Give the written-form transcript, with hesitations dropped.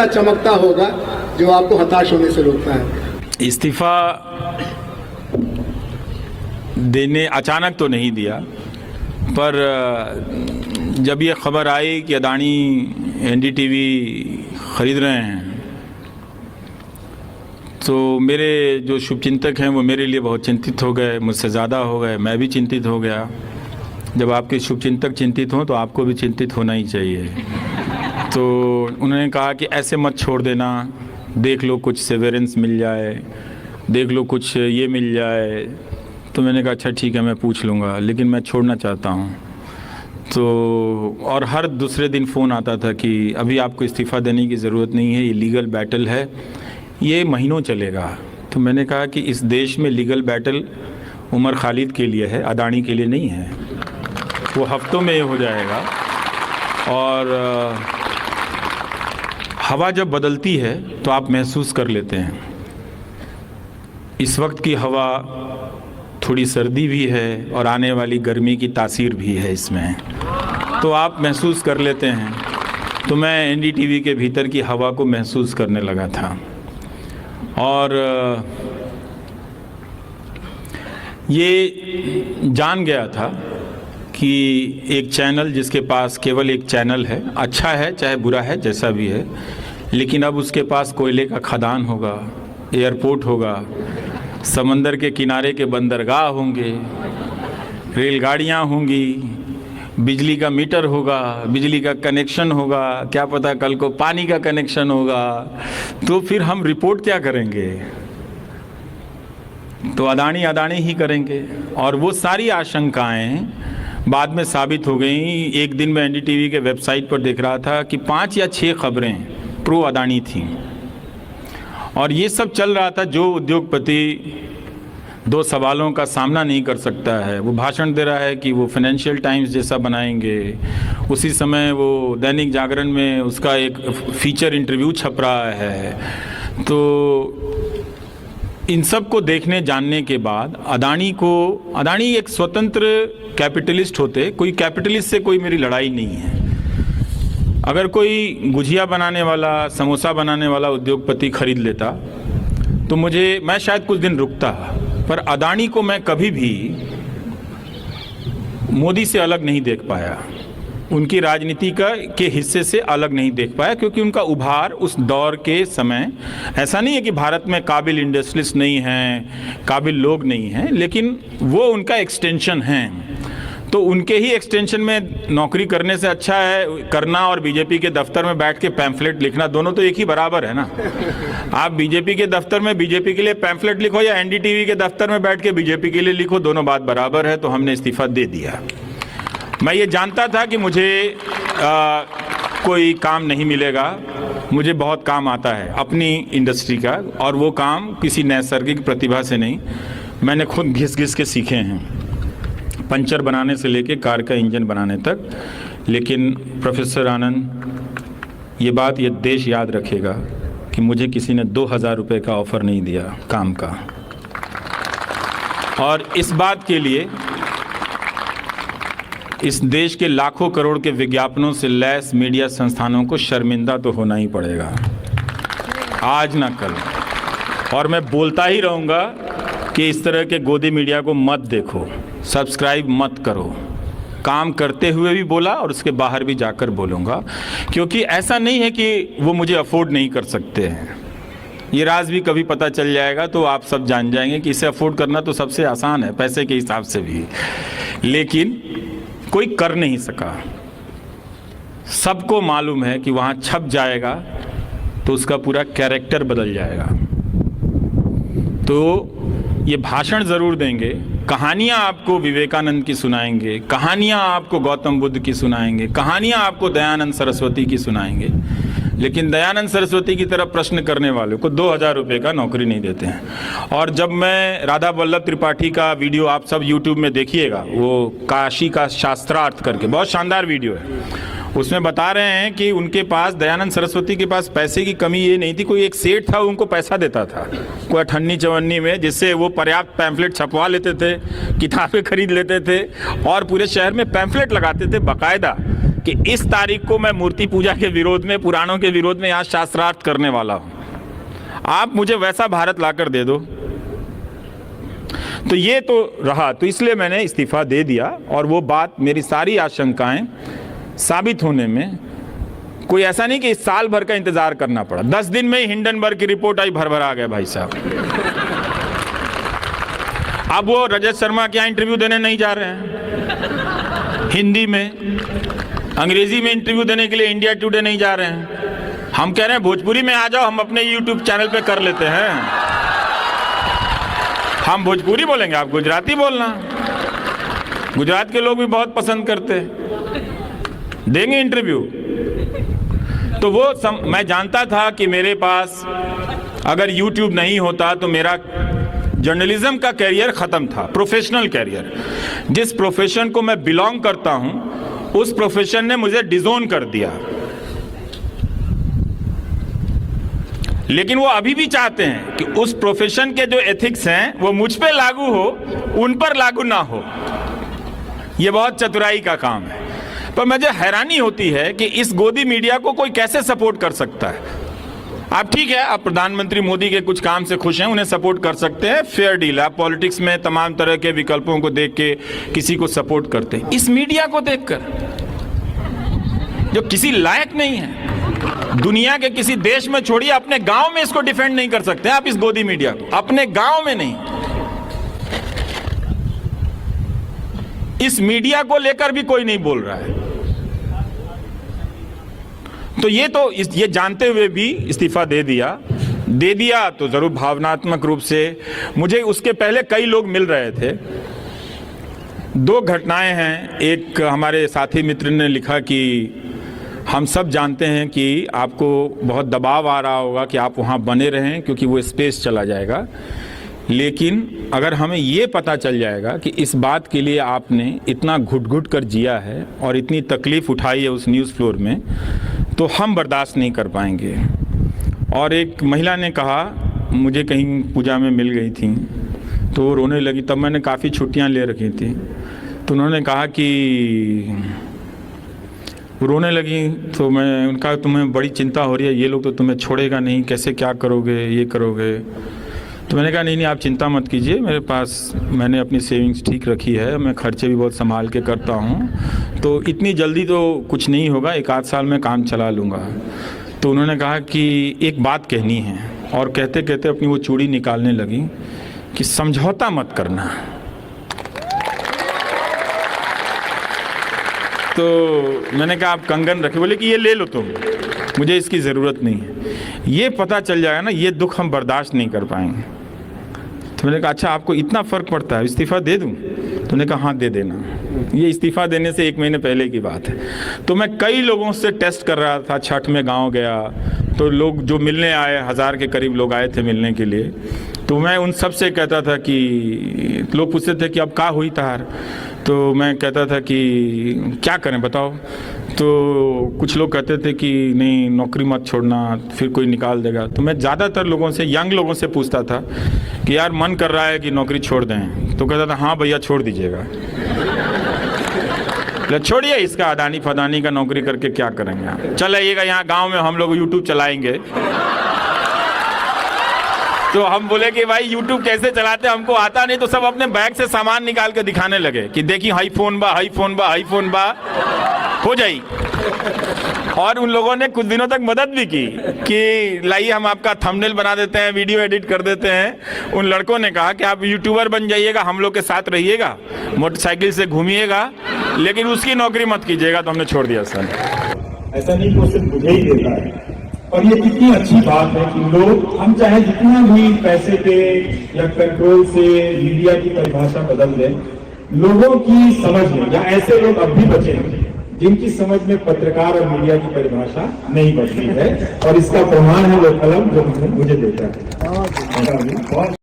चमकता होगा जो आपको हताश होने से रोकता है? इस्तीफ़ा देने अचानक तो नहीं दिया, पर जब ये खबर आई कि अदानी एनडीटीवी ख़रीद रहे हैं तो मेरे जो शुभचिंतक हैं वो मेरे लिए बहुत चिंतित हो गए, मुझसे ज़्यादा हो गए। मैं भी चिंतित हो गया। जब आपके शुभचिंतक चिंतित हों तो आपको भी चिंतित होना ही चाहिए। तो उन्होंने कहा कि ऐसे मत छोड़ देना, देख लो कुछ सेवेरेंस मिल जाए, देख लो कुछ ये मिल जाए। तो मैंने कहा अच्छा ठीक है, मैं पूछ लूँगा, लेकिन मैं छोड़ना चाहता हूँ। तो और हर दूसरे दिन फ़ोन आता था कि अभी आपको इस्तीफ़ा देने की ज़रूरत नहीं है, ये लीगल बैटल है, ये महीनों चलेगा। तो मैंने कहा कि इस देश में लीगल बैटल उमर खालिद के लिए है, अदानी के लिए नहीं है। वो हफ्तों में हो जाएगा। और हवा जब बदलती है तो आप महसूस कर लेते हैं। इस वक्त की हवा थोड़ी सर्दी भी है और आने वाली गर्मी की तासीर भी है इसमें, तो आप महसूस कर लेते हैं। तो मैं एनडीटीवी के भीतर की हवा को महसूस करने लगा था। और ये जान गया था कि एक चैनल जिसके पास केवल एक चैनल है, अच्छा है चाहे बुरा है जैसा भी है, लेकिन अब उसके पास कोयले का खदान होगा, एयरपोर्ट होगा, समंदर के किनारे के बंदरगाह होंगे, रेलगाड़ियाँ होंगी, बिजली का मीटर होगा, बिजली का कनेक्शन होगा, क्या पता कल को पानी का कनेक्शन होगा। तो फिर हम रिपोर्ट क्या करेंगे? तो अदानी ही करेंगे। और वो सारी आशंकाएं बाद में साबित हो गई। एक दिन मैं एनडीटीवी के वेबसाइट पर देख रहा था कि 5 या 6 खबरें प्रो अदानी थीं, और ये सब चल रहा था। जो उद्योगपति 2 सवालों का सामना नहीं कर सकता है, वो भाषण दे रहा है कि वो फाइनेंशियल टाइम्स जैसा बनाएंगे। उसी समय वो दैनिक जागरण में उसका एक फीचर इंटरव्यू छप रहा है। तो इन सब को देखने जानने के बाद अदानी एक स्वतंत्र कैपिटलिस्ट होते, कोई कैपिटलिस्ट से कोई मेरी लड़ाई नहीं है। अगर कोई गुजिया बनाने वाला, समोसा बनाने वाला उद्योगपति खरीद लेता तो मैं शायद कुछ दिन रुकता, पर अदानी को मैं कभी भी मोदी से अलग नहीं देख पाया, उनकी राजनीति के हिस्से से अलग नहीं देख पाया, क्योंकि उनका उभार उस दौर के समय, ऐसा नहीं है कि भारत में काबिल इंडस्ट्रियलिस्ट नहीं हैं, काबिल लोग नहीं हैं, लेकिन वो उनका एक्सटेंशन हैं। तो उनके ही एक्सटेंशन में नौकरी करने से अच्छा है करना और बीजेपी के दफ्तर में बैठ के पैम्फलेट लिखना, दोनों तो एक ही बराबर है ना। आप बीजेपी के दफ्तर में बीजेपी के लिए पैम्फलेट लिखो या एनडीटीवी के दफ्तर में बैठ के बीजेपी के लिए लिखो, दोनों बात बराबर है। तो हमने इस्तीफा दे दिया। मैं ये जानता था कि मुझे कोई काम नहीं मिलेगा, मुझे बहुत काम आता है अपनी इंडस्ट्री का, और वो काम किसी नैसर्गिक प्रतिभा से नहीं, मैंने खुद घिस घिस के सीखे हैं, पंचर बनाने से लेके कार का इंजन बनाने तक। लेकिन प्रोफेसर आनंद, ये बात ये देश याद रखेगा कि मुझे किसी ने 2000 रुपये का ऑफ़र नहीं दिया काम का। और इस बात के लिए इस देश के लाखों करोड़ के विज्ञापनों से लैस मीडिया संस्थानों को शर्मिंदा तो होना ही पड़ेगा, आज ना कल। और मैं बोलता ही रहूँगा कि इस तरह के गोदी मीडिया को मत देखो, सब्सक्राइब मत करो। काम करते हुए भी बोला और उसके बाहर भी जाकर बोलूँगा, क्योंकि ऐसा नहीं है कि वो मुझे अफोर्ड नहीं कर सकते हैं। ये राज भी कभी पता चल जाएगा तो आप सब जान जाएंगे कि इसे अफोर्ड करना तो सबसे आसान है, पैसे के हिसाब से भी, लेकिन कोई कर नहीं सका। सबको मालूम है कि वहाँ छप जाएगा तो उसका पूरा कैरेक्टर बदल जाएगा। तो ये भाषण ज़रूर देंगे, कहानियाँ आपको विवेकानंद की सुनाएंगे, कहानियाँ आपको गौतम बुद्ध की सुनाएंगे, कहानियाँ आपको दयानंद सरस्वती की सुनाएंगे, लेकिन दयानंद सरस्वती की तरफ प्रश्न करने वालों को 2000 रुपये का नौकरी नहीं देते हैं। और जब मैं राधा वल्लभ त्रिपाठी का वीडियो आप सब यूट्यूब में देखिएगा, वो काशी का शास्त्रार्थ करके बहुत शानदार वीडियो है, उसमें बता रहे हैं कि उनके पास, दयानंद सरस्वती के पास पैसे की कमी ये नहीं थी, कोई एक सेठ था उनको पैसा देता था कोई अठन्नी चवन्नी में, जिससे वो पर्याप्त पैम्फलेट छपवा लेते थे, किताबें खरीद लेते थे और पूरे शहर में पैम्फलेट लगाते थे बाकायदा कि इस तारीख को मैं मूर्ति पूजा के विरोध में, पुराणों के विरोध में यहाँ शास्त्रार्थ करने वाला हूँ। आप मुझे वैसा भारत लाकर दे दो। तो ये तो रहा, तो इसलिए मैंने इस्तीफा दे दिया। और वो बात, मेरी सारी आशंकाएं साबित होने में कोई ऐसा नहीं कि इस साल भर का इंतजार करना पड़ा। 10 दिन में ही हिंडनबर्ग की रिपोर्ट आई, भर आ गया भाई साहब। अब वो रजत शर्मा के यहाँ इंटरव्यू देने नहीं जा रहे हैं, हिंदी में, अंग्रेजी में इंटरव्यू देने के लिए इंडिया टुडे नहीं जा रहे हैं। हम कह रहे हैं भोजपुरी में आ जाओ, हम अपने यूट्यूब चैनल पे कर लेते हैं। हम भोजपुरी बोलेंगे, आप गुजराती बोलना। गुजरात के लोग भी बहुत पसंद करते हैं, देंगे इंटरव्यू। तो वो मैं जानता था कि मेरे पास अगर यूट्यूब नहीं होता तो मेरा जर्नलिज्म का कैरियर खत्म था, प्रोफेशनल कैरियर। जिस प्रोफेशन को मैं बिलोंग करता हूं, उस प्रोफेशन ने मुझे डिजोन कर दिया। लेकिन वो अभी भी चाहते हैं कि उस प्रोफेशन के जो एथिक्स हैं वो मुझ पे लागू हो, उन पर लागू ना हो। ये बहुत चतुराई का काम है। पर मुझे हैरानी होती है कि इस गोदी मीडिया को कोई कैसे सपोर्ट कर सकता है। आप ठीक है, आप प्रधानमंत्री मोदी के कुछ काम से खुश हैं, उन्हें सपोर्ट कर सकते हैं, फेयर डील। आप पॉलिटिक्स में तमाम तरह के विकल्पों को देख के किसी को सपोर्ट करते हैं। इस मीडिया को देखकर जो किसी लायक नहीं है, दुनिया के किसी देश में छोड़िए, अपने गांव में इसको डिफेंड नहीं कर सकते आप, इस गोदी मीडिया को, अपने गांव में नहीं। इस मीडिया को लेकर भी कोई नहीं बोल रहा है। तो ये जानते हुए भी इस्तीफा दे दिया तो जरूर भावनात्मक रूप से। मुझे उसके पहले कई लोग मिल रहे थे। 2 घटनाएं हैं। एक हमारे साथी मित्र ने लिखा कि हम सब जानते हैं कि आपको बहुत दबाव आ रहा होगा कि आप वहाँ बने रहें क्योंकि वो स्पेस चला जाएगा, लेकिन अगर हमें ये पता चल जाएगा कि इस बात के लिए आपने इतना घुट-घुट कर जिया है और इतनी तकलीफ उठाई है उस न्यूज़ फ्लोर में, तो हम बर्दाश्त नहीं कर पाएंगे। और एक महिला ने कहा, मुझे कहीं पूजा में मिल गई थी तो वो रोने लगी। तब मैंने काफ़ी छुट्टियां ले रखी थी, तो उन्होंने कहा कि रोने लगी तो मैं उनका, तुम्हें बड़ी चिंता हो रही है, ये लोग तो तुम्हें छोड़ेगा नहीं, कैसे क्या करोगे, ये करोगे। तो मैंने कहा नहीं आप चिंता मत कीजिए, मेरे पास, मैंने अपनी सेविंग्स ठीक रखी है, मैं खर्चे भी बहुत संभाल के करता हूँ, तो इतनी जल्दी तो कुछ नहीं होगा, 1-8 साल में काम चला लूँगा। तो उन्होंने कहा कि एक बात कहनी है, और कहते कहते अपनी वो चूड़ी निकालने लगी कि समझौता मत करना। तो मैंने कहा आप कंगन रखे, बोले कि ये ले लो तुम, मुझे इसकी ज़रूरत नहीं है। ये पता चल जाएगा ना, ये दुख हम बर्दाश्त नहीं कर पाएंगे। तो मैंने कहा अच्छा आपको इतना फ़र्क पड़ता है, इस्तीफ़ा दे दूं? तो उन्होंने कहा हाँ दे देना। ये इस्तीफ़ा देने से 1 महीने पहले की बात है। तो मैं कई लोगों से टेस्ट कर रहा था, छठ में गाँव गया तो लोग जो मिलने आए, 1000 के करीब लोग आए थे मिलने के लिए, तो मैं उन सब से कहता था कि, लोग पूछते थे कि अब क्या हुई तार, तो मैं कहता था कि क्या करें बताओ। तो कुछ लोग कहते थे कि नहीं नौकरी मत छोड़ना, फिर कोई निकाल देगा। तो मैं ज़्यादातर लोगों से, यंग लोगों से पूछता था कि यार मन कर रहा है कि नौकरी छोड़ दें, तो कहता था हाँ भैया छोड़ दीजिएगा। छोड़िए इसका, अदानी फदानी का नौकरी करके क्या करेंगे आप, चल आइएगा यहाँ गाँव में हम लोग यूट्यूब चलाएंगे। तो हम बोले कि भाई यूट्यूब कैसे चलाते हमको आता नहीं, तो सब अपने बैग से सामान निकाल के दिखाने लगे कि देखिए हाई फोन बा हो जाई। और उन लोगों ने कुछ दिनों तक मदद भी की कि लाइए हम आपका थंबनेल बना देते हैं, वीडियो एडिट कर देते हैं। उन लड़कों ने कहा कि आप यूट्यूबर बन जाइएगा, हम लोग के साथ रहिएगा, मोटरसाइकिल से घूमिएगा, लेकिन उसकी नौकरी मत कीजिएगा। तो हमने छोड़ दिया सर। ऐसा नहीं वो सिर्फ मुझे ही देता है। और ये कितनी अच्छी बात है कि लोग, हम चाहे जितना भी पैसे पे या कंट्रोल से मीडिया की परिभाषा बदल दें, लोगों की समझ में, या ऐसे लोग अब भी बचे हैं जिनकी समझ में पत्रकार और मीडिया की परिभाषा नहीं बदली है, और इसका प्रमाण है वो कलम जो मुझे देता है।